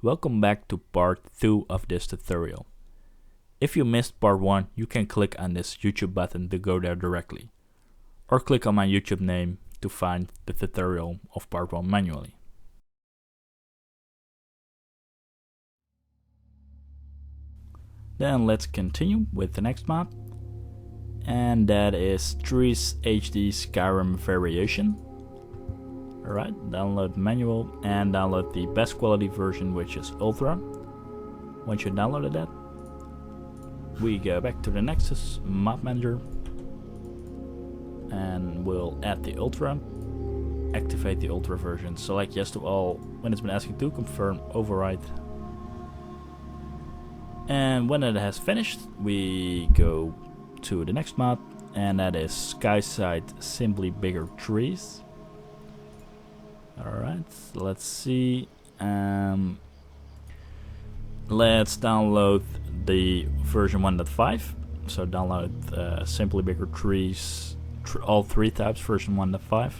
Welcome back to part 2 of this tutorial. If you missed part 1, you can click on this YouTube button to go there directly, or click on my YouTube name to find the tutorial of part 1 manually. Then let's continue with the next mod, and that is Trees HD Skyrim Variation. Alright, download manual and download the best quality version, which is Ultra. Once you downloaded that, we go back to the Nexus mod manager and we'll add the Ultra, activate the Ultra version, select yes to all when it's been asking to, confirm, override. And when it has finished, we go to the next mod, and that is Skyside Simply Bigger Trees. Alright, let's see. Let's download the version 1.5. So download Simply Bigger Trees, all three types, version 1.5.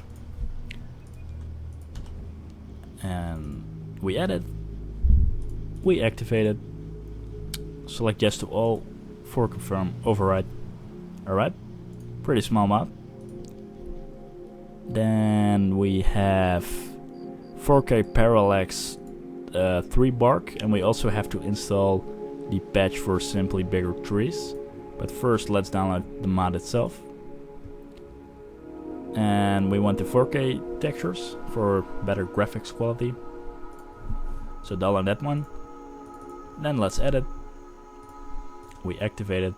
And we add it. We activate it. Select yes to all, for confirm, override. Alright, pretty small mod. Then we have 4K Parallax 3 bark, and we also have to install the patch for Simply Bigger Trees. But first let's download the mod itself. And we want the 4K textures for better graphics quality. So download that one. Then let's edit. We activate it.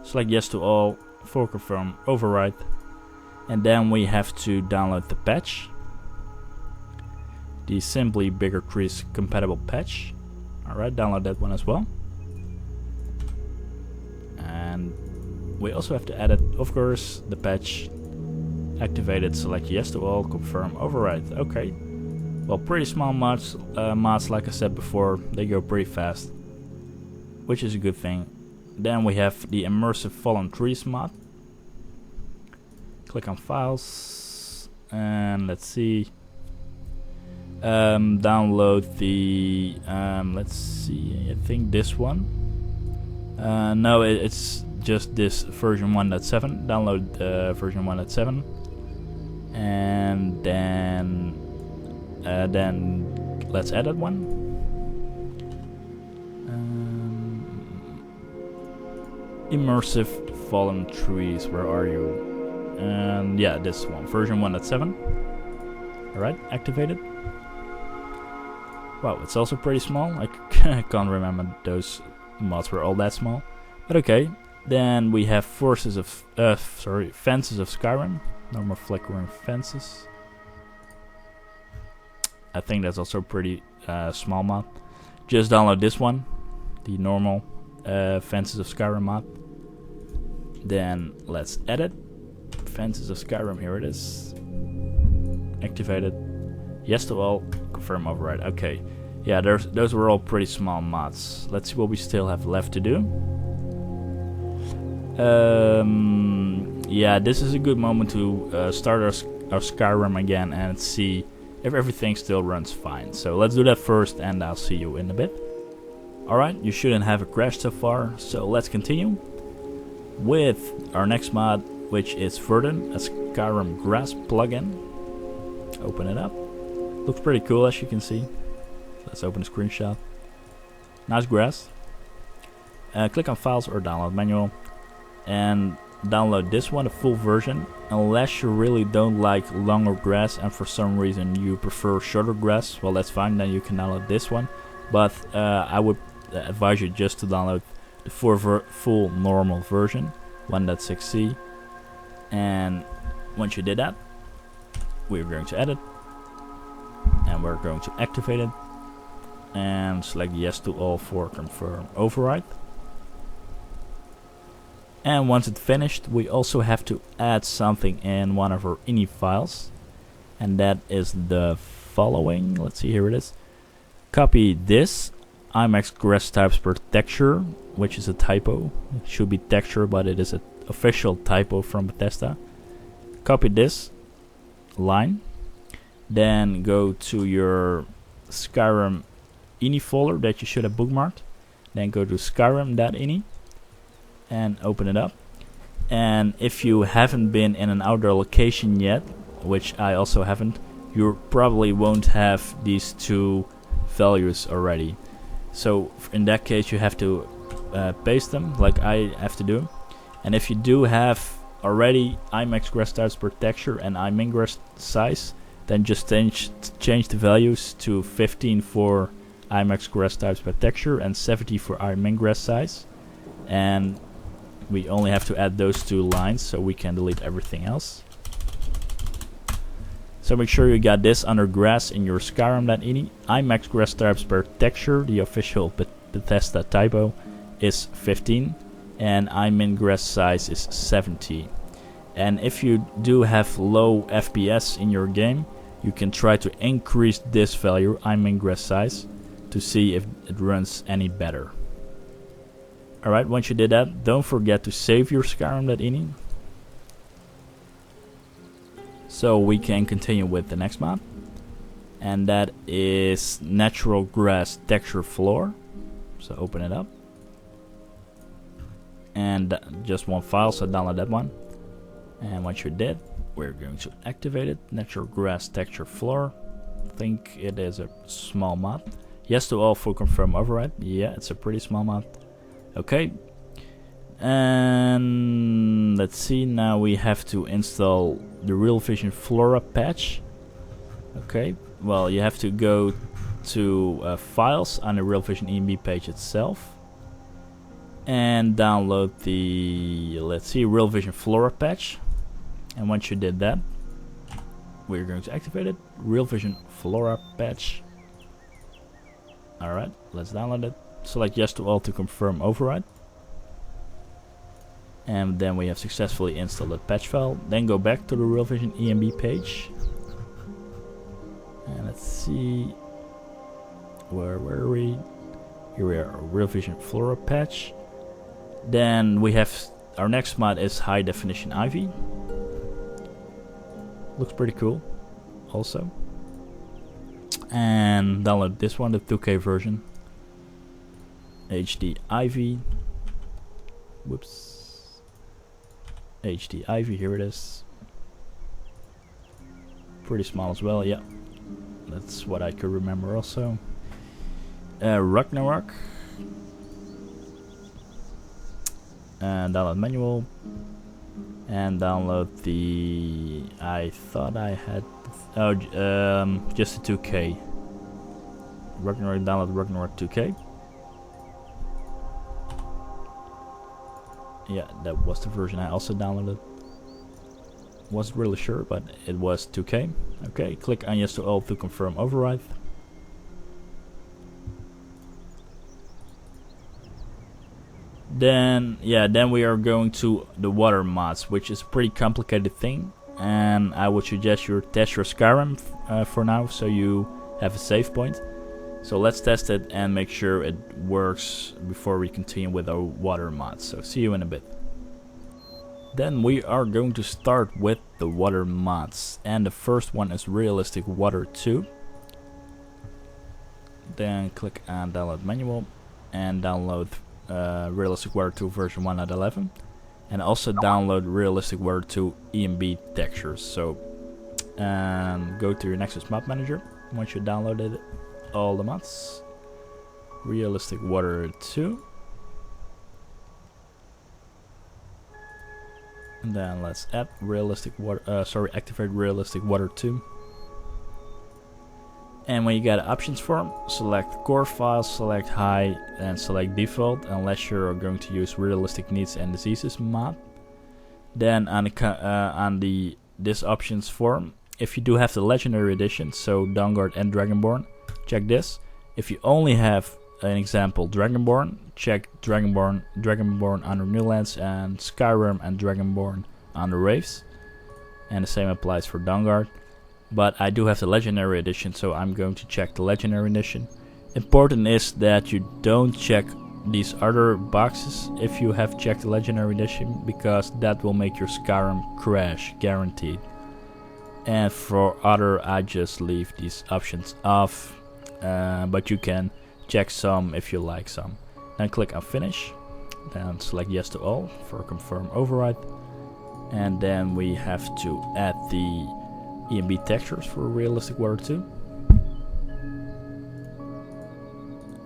Select yes to all, for confirm, override. And then we have to download the patch, the Simply Bigger Trees compatible patch. Alright, download that one as well. And we also have to edit, of course, the patch, activate it, select yes to all, confirm, override. Okay, well, pretty small mods, like I said before, they go pretty fast, which is a good thing. Then we have the Immersive Fallen Trees mod. Click on files and let's see. Download the let's see, I think this one. No, it's just this version 1.7. Download version 1.7, and then let's edit one. Immersive Fallen Trees, where are you? And yeah, this one, version 1.7. Alright, activated. Wow, it's also pretty small. I can't remember those mods were all that small. But okay, then we have Fences of Skyrim. No more flickering fences. I think that's also pretty small mod. Just download this one, the normal Fences of Skyrim mod. Then let's edit. Fences of Skyrim, here it is. Activated. Yes to all, confirm, override. Okay, yeah, those were all pretty small mods. Let's see what we still have left to do. Yeah, this is a good moment to start our Skyrim again and see if everything still runs fine. So let's do that first, and I'll see you in a bit. Alright, you shouldn't have a crash so far, so let's continue with our next mod, which is Verdant, a Skyrim grass plugin. Open it up. Looks pretty cool, as you can see. Let's open a screenshot. Nice grass. Click on files or download manual and download this one, the full version. Unless you really don't like longer grass and for some reason you prefer shorter grass, well, that's fine, then you can download this one. But I would advise you just to download the full normal version, 1.6c. And once you did that, we're going to edit, and we're going to activate it, and select yes to all, for confirm, override. And once it's finished, we also have to add something in one of our ini files, and that is the following. Let's see, here it is. Copy this IMAX grass types per texture, which is a typo. It should be texture, but it is an official typo from Bethesda. Copy this line, then go to your Skyrim ini folder that you should have bookmarked. Then go to skyrim.ini and open it up. And if you haven't been in an outdoor location yet, which I also haven't, you probably won't have these two values already. So in that case you have to paste them like I have to do. And if you do have already IMAX grass types per texture and IMIN grass size, then just change the values to 15 for IMAX grass types per texture and 70 for IMIN grass size. And we only have to add those two lines, so we can delete everything else. So make sure you got this under grass in your Skyrim.ini. IMAX grass types per texture, the official Bethesda typo, is 15, and IMIN grass size is 70. And if you do have low FPS in your game, you can try to increase this value, IMIN grass size, to see if it runs any better. Alright, once you did that, don't forget to save your Skyrim.ini. So we can continue with the next mod. And that is natural grass texture floor. So open it up. And just one file, so download that one. And once you're dead, we're going to activate it. Natural grass texture floor. I think it is a small mod. Yes to all for confirm override. Yeah, it's a pretty small mod. Okay, and let's see, now we have to install the Realvision Flora patch. Okay, well, you have to go to files on the Realvision ENB page itself and download the, let's see, Realvision Flora patch. And once you did that, we're going to activate it. Realvision Flora patch. Alright, let's download it. Select yes to all to confirm override. And then we have successfully installed the patch file. Then go back to the Realvision ENB page. And let's see. Where were we? Here we are, Realvision Flora patch. Then we have our next mod is high definition Ivy. Looks pretty cool also. And download this one, the 2K version. HD Ivy. Whoops. HD Ivy, here it is. Pretty small as well, yeah. That's what I could remember also. Ragnarok. And download manual. And download the... I thought I had... Oh, just the 2K. Ragnarok, download Ragnarok 2K. Yeah, that was the version I also downloaded. Wasn't really sure, but it was 2K. Okay, click on yes to all to confirm override. Then, yeah, then we are going to the water mods, which is a pretty complicated thing. And I would suggest you test your Skyrim for now, so you have a save point. So let's test it and make sure it works before we continue with our water mods. So see you in a bit. Then we are going to start with the water mods. And the first one is Realistic Water 2. Then click on download manual and download Realistic Water 2 version 1.11. And also download Realistic Water 2 ENB textures. So go to your Nexus mod manager once you downloaded all the mods. Realistic Water 2. And then let's add Realistic Water, activate Realistic Water 2. And when you get options form, select core file, select high, and select default, unless you're going to use Realistic Needs and Diseases mod. Then on the this options form, if you do have the legendary edition, so Dawnguard and Dragonborn, check this. If you only have an example Dragonborn, check Dragonborn under Newlands and Skyrim and Dragonborn under Waves. And the same applies for Dawnguard. But I do have the legendary edition, so I'm going to check the legendary edition. Important is that you don't check these other boxes if you have checked the legendary edition, because that will make your Skyrim crash, guaranteed. And for other, I just leave these options off. but you can check some if you like some. Then click on finish, then select yes to all for confirm override, and then we have to add the ENB textures for Realistic Water 2.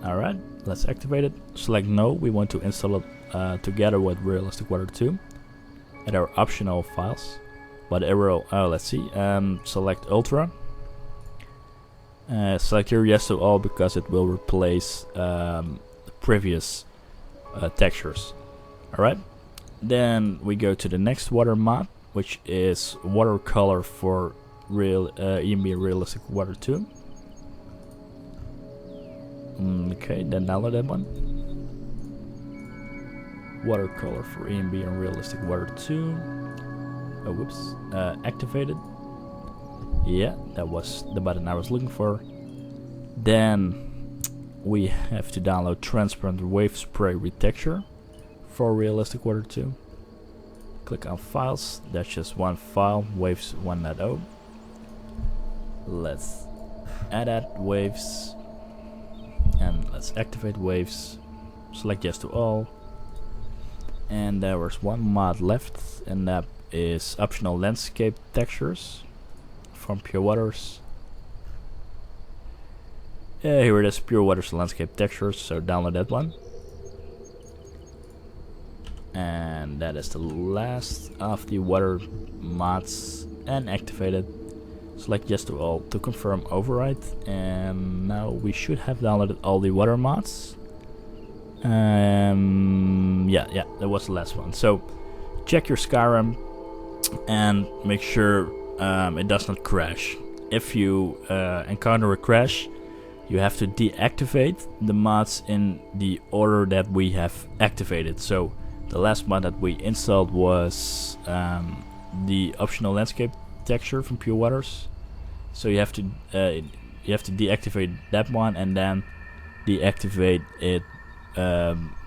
Alright, let's activate it. Select no, we want to install it together with Realistic Water 2 at our optional files. But it will, let's see, select Ultra. Select here yes to all because it will replace the previous textures. Alright, then we go to the next water mod, which is watercolor for ENB Realistic Water 2. Okay, then download that one. Watercolor for ENB and Realistic Water 2. Oh, whoops. Activated. Yeah, that was the button I was looking for. Then we have to download Transparent Wave Spray Retexture for Realistic Water 2. Click on Files. That's just one file, Waves 1.0. Let's add waves. And let's activate waves. Select yes to all. And there was one mod left, and that is optional landscape textures from Pure Waters. Here it is, Pure Waters landscape textures, so download that one. And that is the last of the water mods, and activate it. Select yes to all to confirm override, and now we should have downloaded all the water mods. Yeah, that was the last one. So check your Skyrim and make sure it does not crash. If you encounter a crash, you have to deactivate the mods in the order that we have activated. So the last mod that we installed was the optional landscape texture from Pure Waters. So you have to deactivate that one and then deactivate it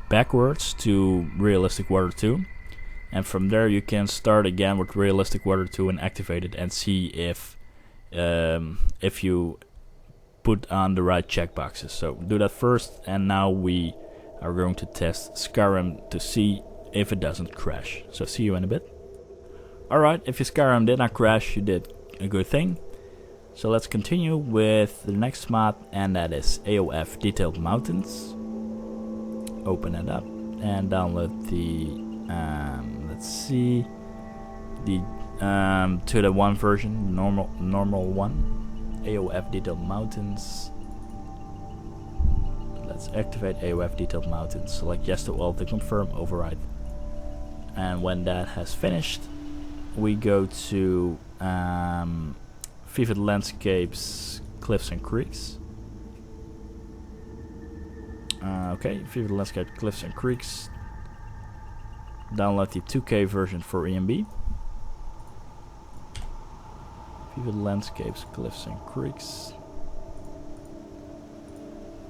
backwards to Realistic Water 2, and from there you can start again with Realistic Water 2 and activate it and see if you put on the right checkboxes. So do that first, and now we are going to test Skyrim to see if it doesn't crash. So see you in a bit. Alright, if your Skyrim did not crash, you did a good thing. So let's continue with the next mod, and that is AOF Detailed Mountains. Open it up and download the let's see, the 2.1 version, normal one. AOF Detailed Mountains. Let's activate AOF Detailed Mountains. Select yes to all to confirm override. And when that has finished, we go to Vivid Landscapes, Cliffs and Creeks. Okay, Vivid Landscape, Cliffs and Creeks. Download the 2K version for ENB. Vivid Landscapes, Cliffs and Creeks.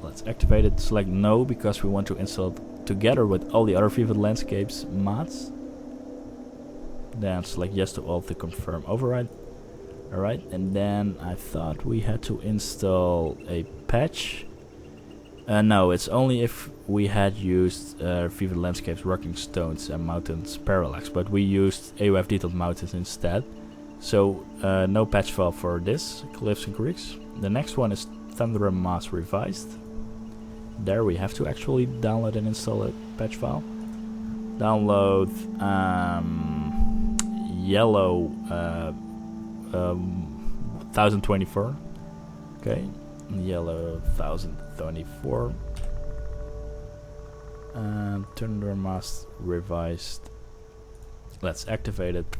Let's activate it. Select no because we want to install it together with all the other Vivid Landscapes mods. Then select yes to all to confirm override. Alright, and then I thought we had to install a patch. No, it's only if we had used Vivid Landscapes, Rocking Stones and Mountains Parallax, but we used AOF Detailed Mountains instead. So no patch file for this, Cliffs and Creeks. The next one is Thunder and Moss Revised. There we have to actually download and install a patch file. Download yellow 1024. Okay, yellow 1024. Thunder and Moss Revised. Let's activate it.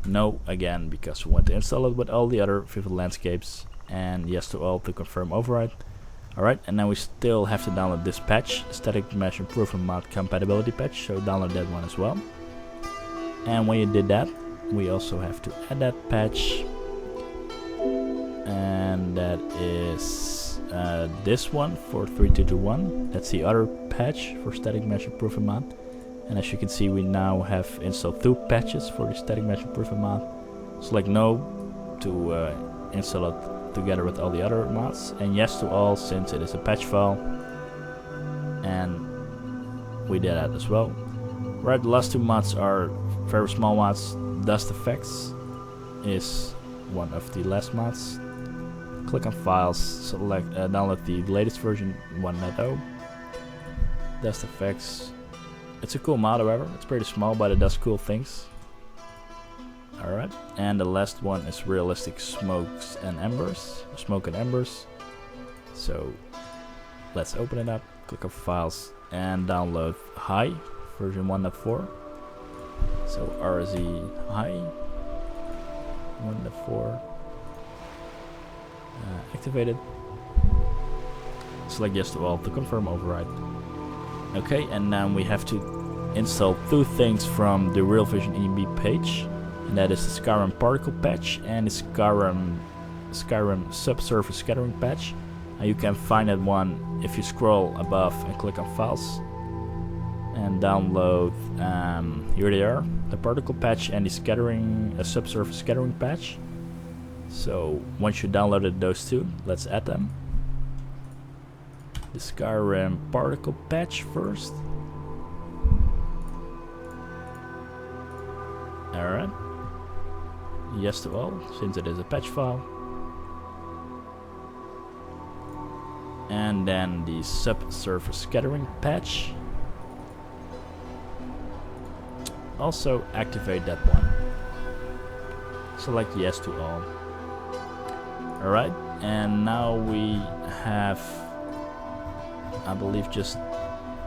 No again because we want to install it with all the other Vivid Landscapes, and yes to all to confirm override. Alright, and now we still have to download this patch, Static Mesh Improvement Mod Compatibility Patch, so download that one as well. And when you did that, we also have to add that patch, and that is this one for 3221. That's the other patch for Static Mesh Improvement Mod. And as you can see, we now have installed 2 patches for the Static Mesh Improvement Mod. Select no to install it together with all the other mods, and yes to all since it is a patch file, and we did that as well. Right, the last two mods are very small mods. Dust effects is one of the last mods. Click on files, select download the latest version 1.0. Dust effects. It's a cool mod, however. It's pretty small, but it does cool things. Alright, and the last one is realistic smokes and embers. Smoke and embers. So let's open it up. Click on files and download high version 1.4. So RZ high 1.4. Activated. Select yes to all to confirm override. Okay, and then we have to install two things from the Realvision ENB page, and that is the Skyrim particle patch and the Skyrim subsurface scattering patch. And you can find that one if you scroll above and click on files and download. Here they are, the particle patch and the subsurface scattering patch. So once you downloaded those two, let's add them. The Skyrim particle patch first. Alright. Yes to all, since it is a patch file. And then the subsurface scattering patch. Also activate that one. Select yes to all. Alright, and now we have, I believe, just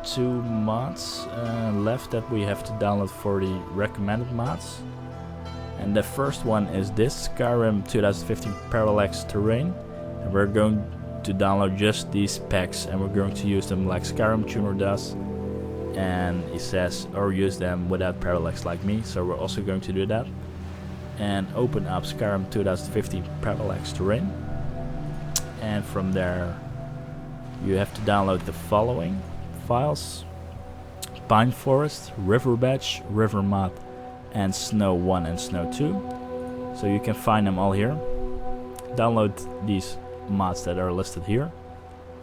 2 mods left that we have to download for the recommended mods. And the first one is this Skyrim 2015 Parallax terrain, and we're going to download just these packs, and we're going to use them like Skyrim tuner does, and it says or use them without parallax like me, so we're also going to do that. And open up Skyrim 2015 Parallax terrain, and from there you have to download the following files: Pine Forest, River Batch, River Mod, and Snow 1 and Snow 2. So you can find them all here. Download these mods that are listed here,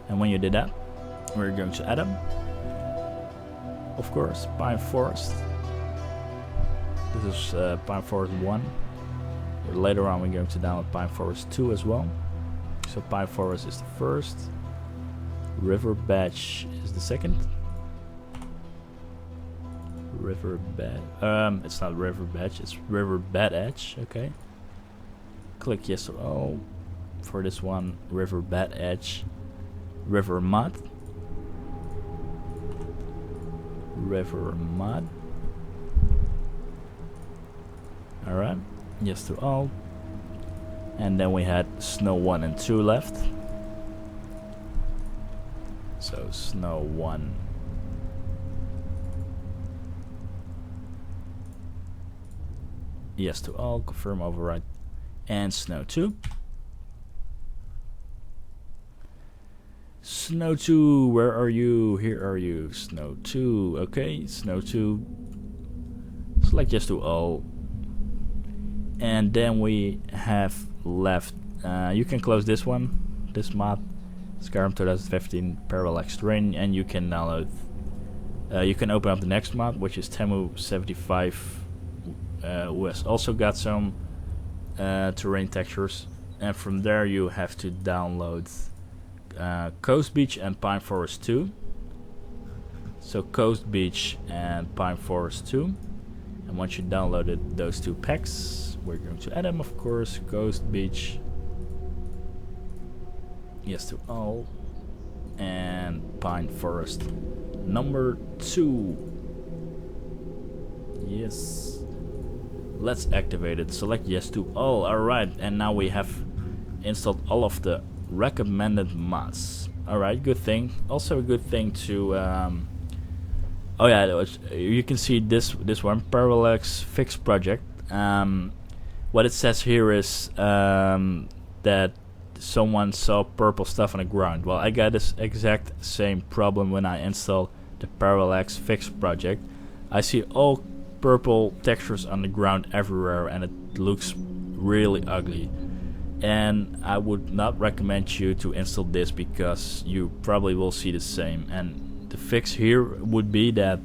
and when you did that, we're going to add them. Of course, Pine Forest. This is Pine Forest 1. Later on we're going to download Pine Forest 2 as well. So Pine Forest is the first. River Batch is the second. River Bed. It's not River Batch, it's River Bed Edge. Okay. Click yes or all for this one. River Bed Edge. River Mud. River Mud. Alright, yes to all. And then we had Snow 1 and 2 left. So Snow 1. Yes to all, confirm override. And Snow 2. Snow 2, where are you? Here are you. Snow 2, okay, Snow 2. Select yes to all. And then we have left, you can close this one, this mod, Skyrim 2015 Parallax terrain, and you can download, you can open up the next mod, which is Temu 75, who has also got some terrain textures, and from there you have to download Coast Beach and Pine Forest 2. So Coast Beach and Pine Forest 2, and once you downloaded those two packs, we're going to add them, of course. Coast Beach, yes to all, and Pine Forest number 2. Yes. Let's activate it. Select yes to all. Alright, and now we have installed all of the recommended mods. Alright, good thing. Also a good thing to oh yeah, you can see this one, Parallax Fix Project. What it says here is that someone saw purple stuff on the ground. Well, I got this exact same problem when I install the Parallax Fix project. I see all purple textures on the ground everywhere, and it looks really ugly. and I would not recommend you to install this because you probably will see the same. And the fix here would be that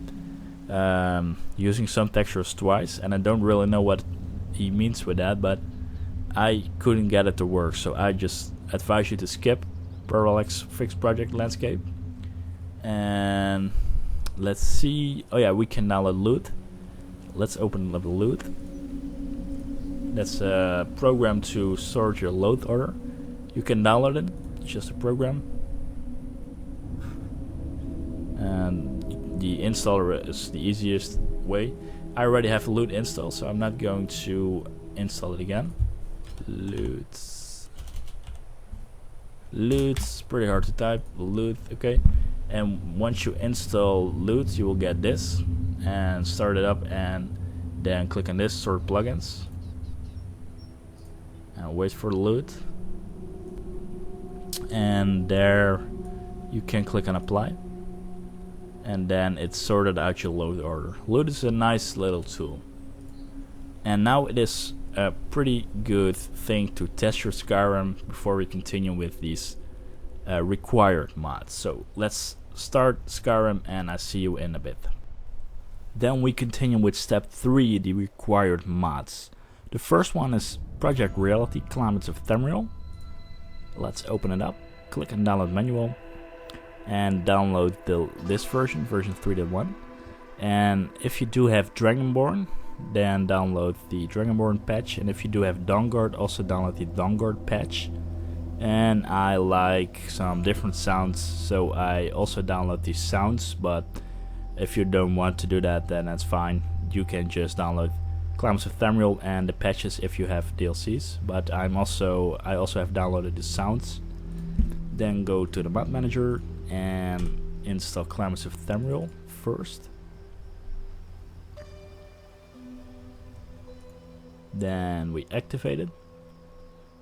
using some textures twice, and I don't really know what he means with that, but I couldn't get it to work, so I just advise you to skip Parallax Fix Project Landscape. And let's see. Oh yeah, we can download Loot. Let's open up Loot. That's a program to sort your load order. You can download it. It's just a program. And the installer is the easiest way. I already have Loot installed, so I'm not going to install it again. Loot's pretty hard to type. Loot, okay. And once you install Loot, you will get this and start it up, and then click on this sort plugins and wait for the loot. And there you can click on apply, and then it's sorted out your load order. Loot is a nice little tool, and now it is a pretty good thing to test your Skyrim before we continue with these required mods. So let's start Skyrim, and I see you in a bit. Then we continue with step 3, the required mods. The first one is Project Reality Climates of Ethereal. Let's open it up, click on download manual, and download this version 3.1. And if you do have Dragonborn, then download the Dragonborn patch, and if you do have Dawnguard, also download the Dawnguard patch. And I like some different sounds, so I also download these sounds, but if you don't want to do that, then that's fine. You can just download Climates of Ethereal and the patches if you have DLCs, but I also have downloaded the sounds. Then go to the mod manager and install Climates of Ethereal first. Then we activate it,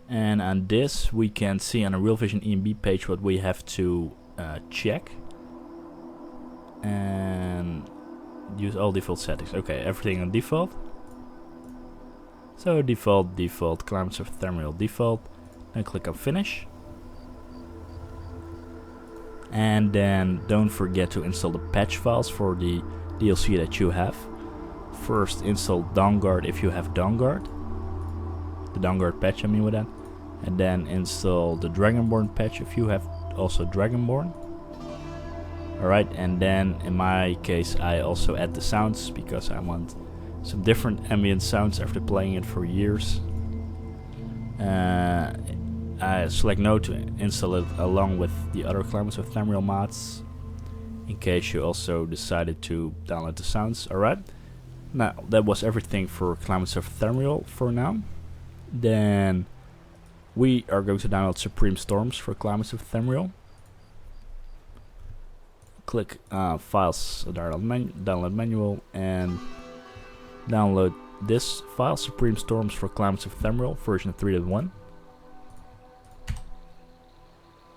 and on this we can see on the Realvision ENB page what we have to check, and use all default settings. Okay, everything on default. So default, Climates of Ethereal default, then click on finish. And then don't forget to install the patch files for the DLC that you have. First install Dawnguard if you have Dawnguard, the Dawnguard patch I mean with that, and then install the Dragonborn patch if you have also Dragonborn. Alright, and then in my case I also add the sounds because I want some different ambient sounds after playing it for years. I select no to install it along with the other Climates of Ethereal mods, in case you also decided to download the sounds. Alright, now that was everything for Climates of Ethereal for now. Then we are going to download Supreme Storms for Climates of Ethereal. Click Files, download manual, and download this file, Supreme Storms for Climates of Ethereal, version 3.1.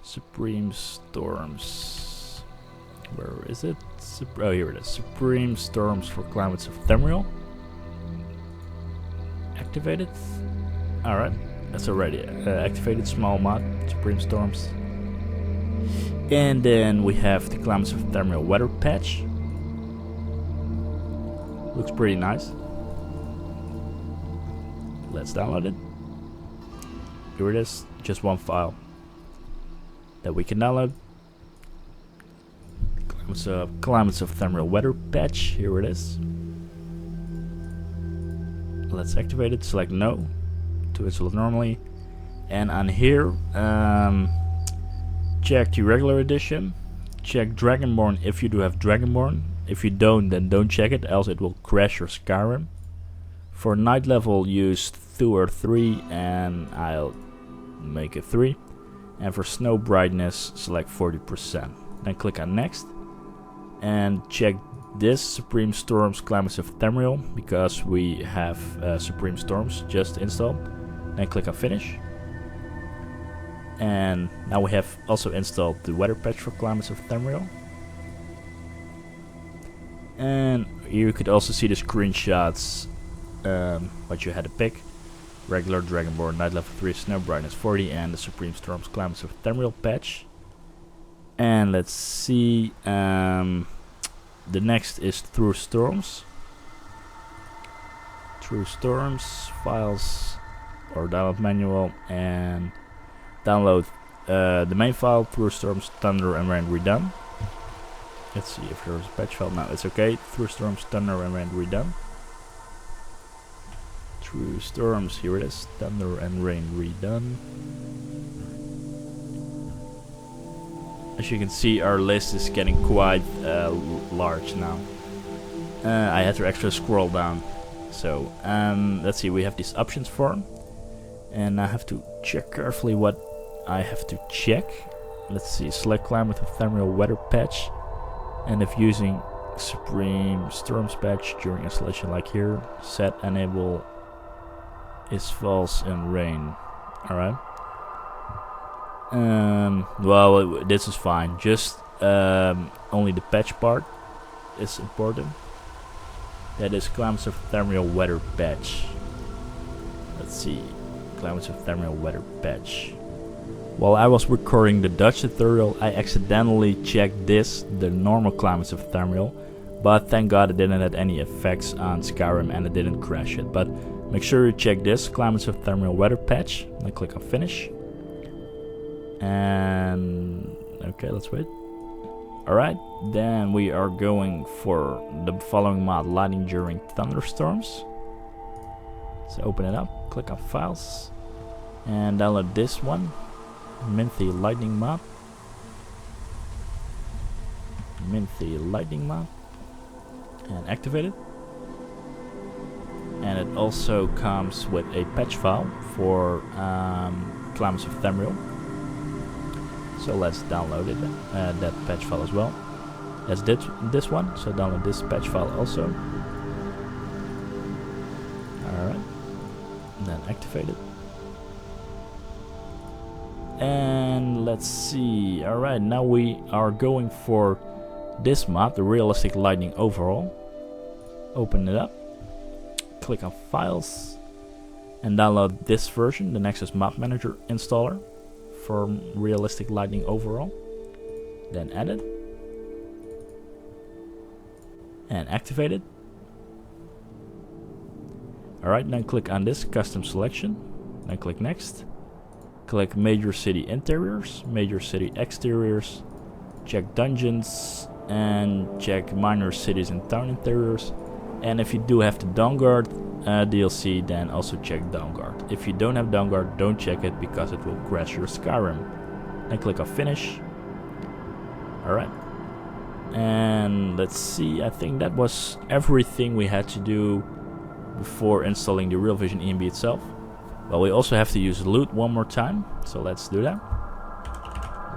Supreme Storms, where is it? Oh, here it is. Supreme Storms for Climates of Ethereal. Activate it. Alright, that's already activated. Small mod, Supreme Storms. And then we have the Climates of Ethereal weather patch. Looks pretty nice. Let's download it. Here it is, just one file that we can download. Climates of Ethereal weather patch, here it is. Let's activate it, select no to install it normally. And on here, check the regular edition, check Dragonborn if you do have Dragonborn. If you don't, then don't check it, else it will crash your Skyrim. For night level, use 2 or 3, and I'll make it 3. And for snow brightness, select 40%. Then click on next, and check this Supreme Storms Climates of Ethereal because we have Supreme Storms just installed. Then click on finish. And now we have also installed the weather patch for Climates of Ethereal. And here you could also see the screenshots what you had to pick. regular Dragonborn, night level 3, snow brightness 40, and the Supreme Storms Climates of Ethereal patch. And let's see, the next is Through Storms. Through Storms, files, or download manual, and download the main file, Through Storms, Thunder and Rain Redone. Let's see if there's a patch file. No, it's okay. Through Storms, Thunder and Rain Redone. Through Storms, here it is, Thunder and Rain Redone. As you can see, our list is getting quite large now. I had to actually scroll down. So, let's see, we have these options form. And I have to check carefully what I have to check. Let's see, select climate ephemeral weather patch. And if using Supreme Storms patch during installation like here, set enable is false in rain. Alright. Well, this is fine. Just only the patch part is important. That is climates of ephemeral weather patch. Let's see, climates of ephemeral weather patch. While I was recording the Dutch tutorial, I accidentally checked this, the normal climates of ephemeral, but thank God it didn't have any effects on Skyrim and it didn't crash it. But make sure you check this climates of ephemeral weather patch. Then click on finish. And okay, let's wait. Alright, then we are going for the following mod, lightning during thunderstorms. So open it up, click on files, and download this one, Minthy lightning mod. Minthy lightning mod, and activate it. And it also comes with a patch file for climates of ephemeral. So let's download it, that patch file as well. That's this one, so download this patch file also. Alright, then activate it. And let's see, alright, now we are going for this mod, the Realistic Lightning Overall. Open it up, click on Files, and download this version, the Nexus Mod Manager installer. For Realistic Lightning Overall, then add it and activate it. Alright, then click on this custom selection, then click next, click major city interiors, major city exteriors, check dungeons, and check minor cities and town interiors. And if you do have the Dawnguard DLC, then also check Dawnguard. If you don't have Dawnguard, don't check it because it will crash your Skyrim. Then click on finish. Alright. And let's see, I think that was everything we had to do before installing the Realvision ENB itself. Well, we also have to use loot one more time, so let's do that.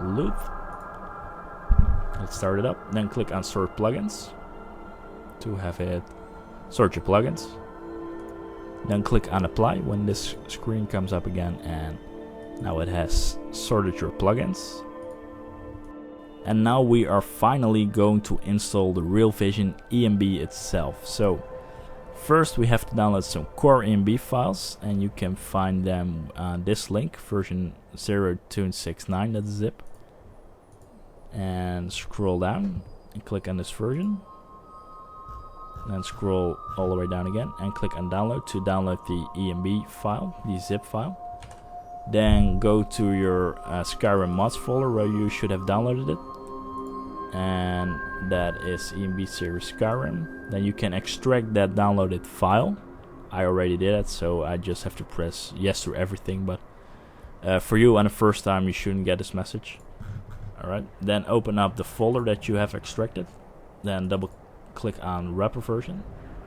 Loot. Let's start it up. Then click on sort plugins to have it sort your plugins. Then click on apply when this screen comes up again, and now it has sorted your plugins. And now we are finally going to install the Realvision ENB itself. So first we have to download some core ENB files, and you can find them on this link, version 0269.zip. And scroll down and click on this version. Then scroll all the way down again and click on download to download the ENB file, the zip file. Then go to your Skyrim mods folder where you should have downloaded it, and that is ENB series Skyrim. Then you can extract that downloaded file. I already did it, so I just have to press yes to everything, but for you on the first time you shouldn't get this message. Alright, then open up the folder that you have extracted, then double click on wrapper version,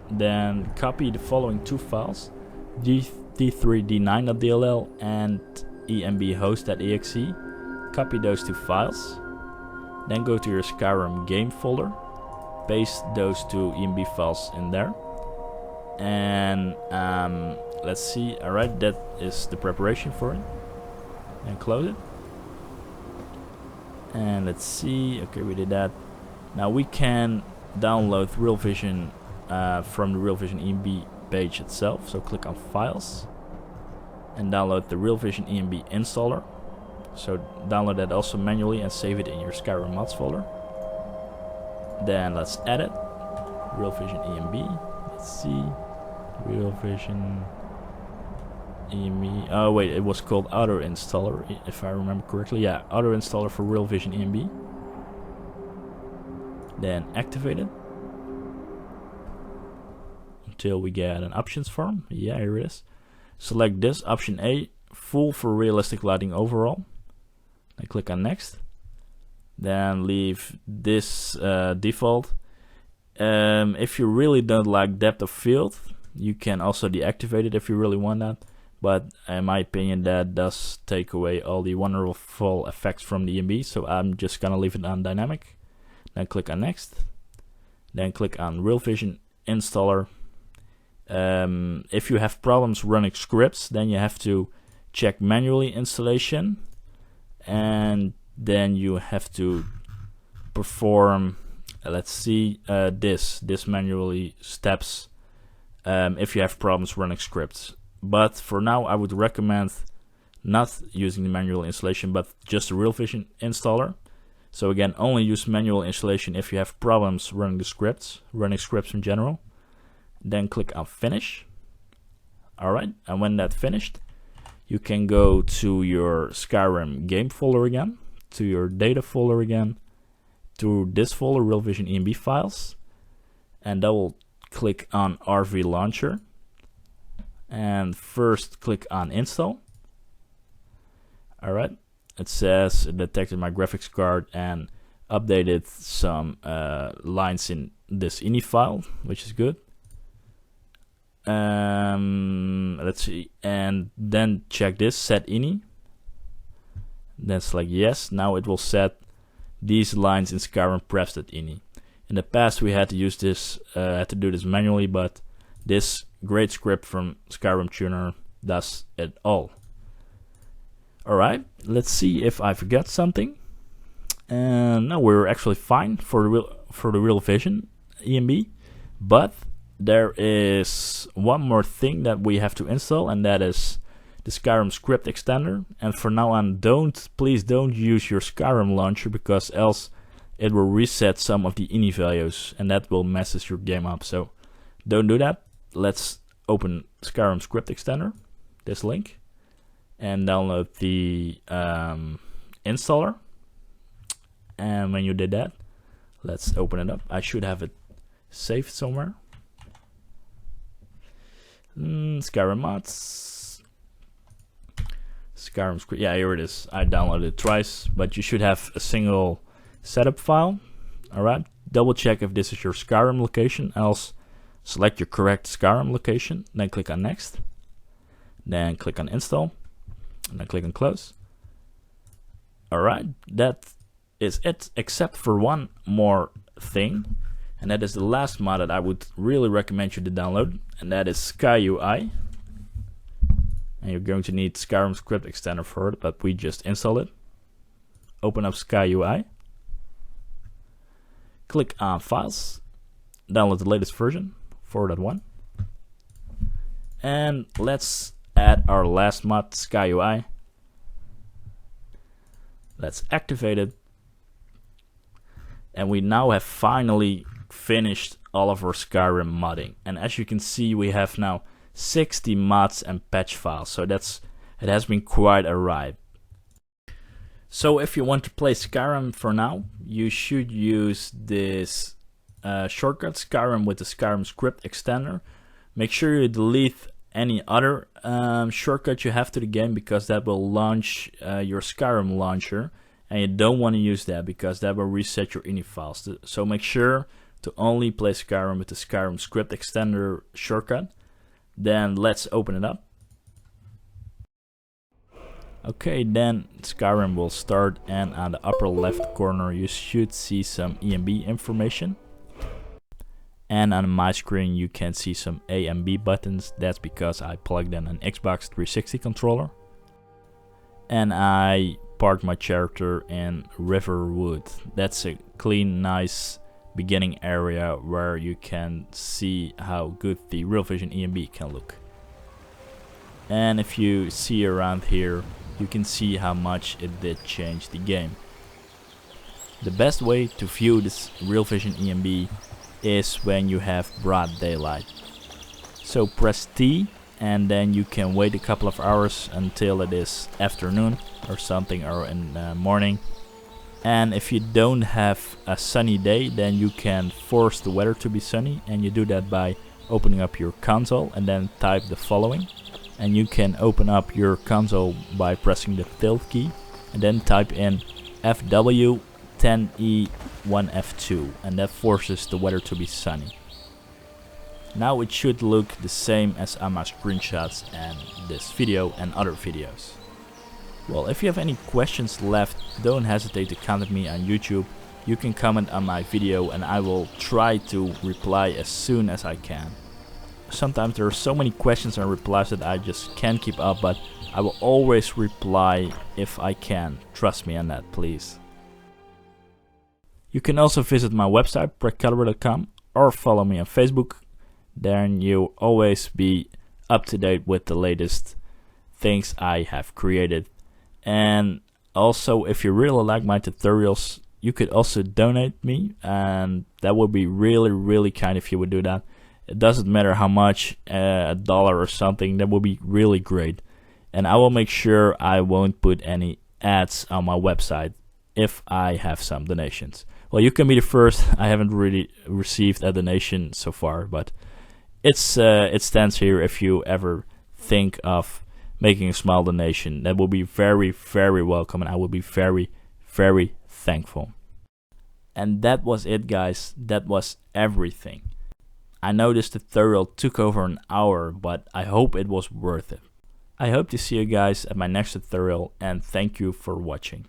then copy the following two files, d3d9.dll and enbhost.exe. Copy those two files, then go to your Skyrim game folder, paste those two ENB files in there, and let's see. Alright, that is the preparation for it, and close it. And let's see, okay, we did that. Now we can download Realvision from the Realvision ENB page itself. So click on Files, and download the Realvision ENB installer. So download that also manually and save it in your Skyrim mods folder. Then let's add it. Realvision ENB. Let's see. Realvision ENB. Oh wait, it was called Auto Installer, if I remember correctly. Yeah, Auto Installer for Realvision ENB. Then activate it until we get an options form. Yeah, here it is. Select this option A, full for realistic lighting overall. Then click on next. Then leave this default. If you really don't like depth of field, you can also deactivate it if you really want that. But in my opinion, that does take away all the wonderful effects from the ENB, so I'm just gonna leave it on dynamic. Then click on next. Then click on Realvision installer. If you have problems running scripts, then you have to check manually installation, and then you have to perform, let's see, this manually steps if you have problems running scripts. But for now, I would recommend not using the manual installation, but just the Realvision installer. So again, only use manual installation if you have problems running scripts in general. Then click on finish. Alright, and when that's finished, you can go to your Skyrim game folder again, to your data folder again, to this folder, Realvision ENB files, and double click on RV launcher. And first click on install. Alright, it says it detected my graphics card and updated some lines in this ini file, which is good. Let's see, and then check this, set ini. Then select yes. Now it will set these lines in Skyrim prefs.ini. In the past we had to use this, had to do this manually, but this great script from Skyrim Tuner does it all. Alright, let's see if I forgot something. And no, we're actually fine for the Realvision ENB, but there is one more thing that we have to install, and that is the Skyrim script extender. And for now on, please don't use your Skyrim launcher, because else it will reset some of the ini values and that will messes your game up. So don't do that. Let's open Skyrim script extender, this link, and download the installer. And when you did that, let's open it up. I should have it saved somewhere. Skyrim mods, Skyrim script. Yeah, here it is. I downloaded it twice, but you should have a single setup file. Alright, double check if this is your Skyrim location, else select your correct Skyrim location, then click on next, then click on install, and then click on close. Alright, that is it, except for one more thing, and that is the last mod that I would really recommend you to download, and that is SkyUI. And you're going to need Skyrim script extender for it, but we just installed it. Open up SkyUI, click on files, download the latest version, 4.1, and let's add our last mod, SkyUI. Let's activate it, and we now have finally finished all of our Skyrim modding. And as you can see, we have now 60 mods and patch files, so it has been quite a ride. So if you want to play Skyrim for now, you should use this shortcut, Skyrim with the Skyrim script extender. Make sure you delete any other shortcut you have to the game, because that will launch your Skyrim launcher, and you don't want to use that because that will reset your ini files. So make sure to only play Skyrim with the Skyrim script extender shortcut. Then let's open it up. Okay, then Skyrim will start, and on the upper left corner you should see some ENB information. And on my screen you can see some A and B buttons. That's because I plugged in an Xbox 360 controller. And I parked my character in Riverwood. That's a clean, nice beginning area where you can see how good the Realvision ENB can look. And if you see around here, you can see how much it did change the game. The best way to view this Realvision ENB is when you have broad daylight. So press T and then you can wait a couple of hours until it is afternoon or something, or in the morning. And if you don't have a sunny day, then you can force the weather to be sunny, and you do that by opening up your console and then type the following. And you can open up your console by pressing the tilde key and then type in FW10E1F2, and that forces the weather to be sunny. Now it should look the same as on my screenshots and this video and other videos. Well, if you have any questions left, don't hesitate to contact me on YouTube. You can comment on my video and I will try to reply as soon as I can. Sometimes there are so many questions and replies that I just can't keep up, but I will always reply if I can. Trust me on that, please. You can also visit my website, pracalibre.com, or follow me on Facebook. Then you'll always be up to date with the latest things I have created. And also, if you really like my tutorials, you could also donate me, and that would be really kind if you would do that. It doesn't matter how much, $1 or something, that would be really great. And I will make sure I won't put any ads on my website if I have some donations. Well, you can be the first. I haven't really received a donation so far, but it stands here if you ever think of making a small donation. That will be very welcome, and I will be very thankful. And that was it, guys. That was everything. I know this tutorial took over an hour, but I hope it was worth it. I hope to see you guys at my next tutorial, and thank you for watching.